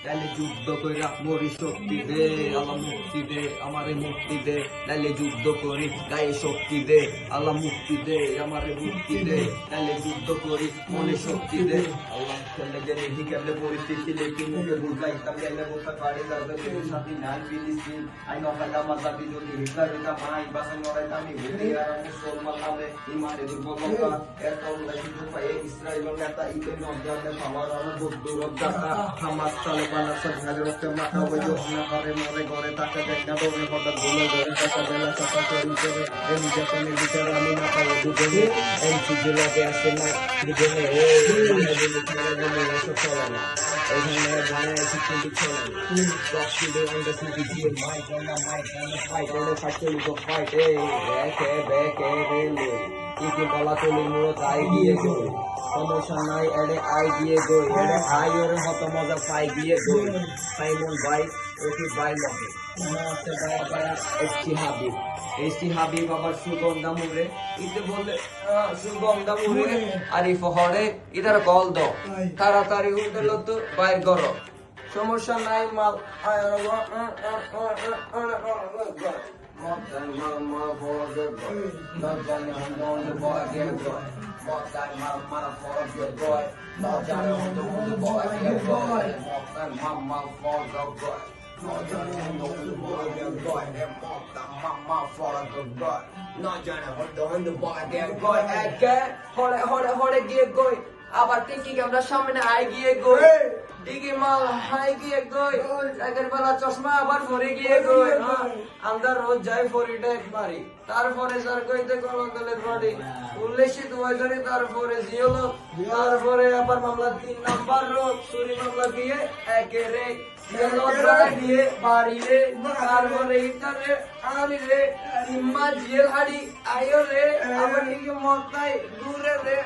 তাহলে যুদ্ধ কইরা মরি শক্তি দে, আল্লাহ মুক্তি দে, আমারে মুক্তি দে, তাহলে যুদ্ধ করি গায়ে শক্তি দে, আল্লাহ মুক্তি দে, আমারে মুক্তি দে, তাহলে যুদ্ধ করি মনে শক্তি দে, আল্লাহ খেলে গেলে হিকালে পরিস্থিতি লেখি মুখে বুঝাইতাম গেলে বসে পারি তাদের সাথী নাই ফিলিস্তিন আই নকালা মাজাবি যদি হিটলার এটা মাই বাসা নড়াইতামি ভেবে আর মুসলমান নামে ইমানে দুর্বলতা এত সুযোগ পায়ে ইসরায়েলের নেতা ইবে নজাতে পাওয়ার আরো দুর্বলতা হামাস তালেবানের সাথে রক্তে মাথা বইও না করে মরে ঘরে তাকে দেখা দৌড়ে হঠাৎ ভুলে ঘরে টাকা বেলা টাকা তৈরি করে এই নির্যাতনের বিচার আমি না পাই দুজনে এই চুজে লাগে আসে না দুজনে এসব চলে না এখানে বানায় কিন্তু চলে না রক্তি দে আমরা শুধু দিয়ে মাইক ফাইট ওরে ফাইট ফাইট এই ব্যাকে রেলে ইকে বলা চলে মুড়ো তাই দিয়ে গই সমস্যা নাই এডে আই দিয়ে গই এডে আই ওর মতো মজা পাই দিয়ে গই সাইমন ভাই ওকে ভাই লাগে মাতে ভাই ভাই এসটি হাবিব আবার সুগন্ধা মুরে ইতে বলে সুগন্ধা মুরে আরিফ হরে ইদার কল দাও তাড়াতাড়ি উঠে তো বাইর করো সমস্যা নাই মাল আবার টিকি আমরা সামনে আই গিয়ে গই টিকি মাল হাই গিয়ে গই একের বেলা চশমা আবার পরে গিয়ে গই আমরা রোজ যাই ফরিডে মারি তারপরে স্যার কইতে কলঙ্গলের বাড়ি উল্লেশি দুই করে তারপরে জিওলো তারপরে আবার মামলা 3 নাম্বার রোজ চুরি মামলা দিয়ে একেরে দিয়ে বাড়িরে তারপরে ইটারে আনি রে ইম্মা জেল হাড়ি আয়ো রে আবার টিকি মত নাই দূরে রে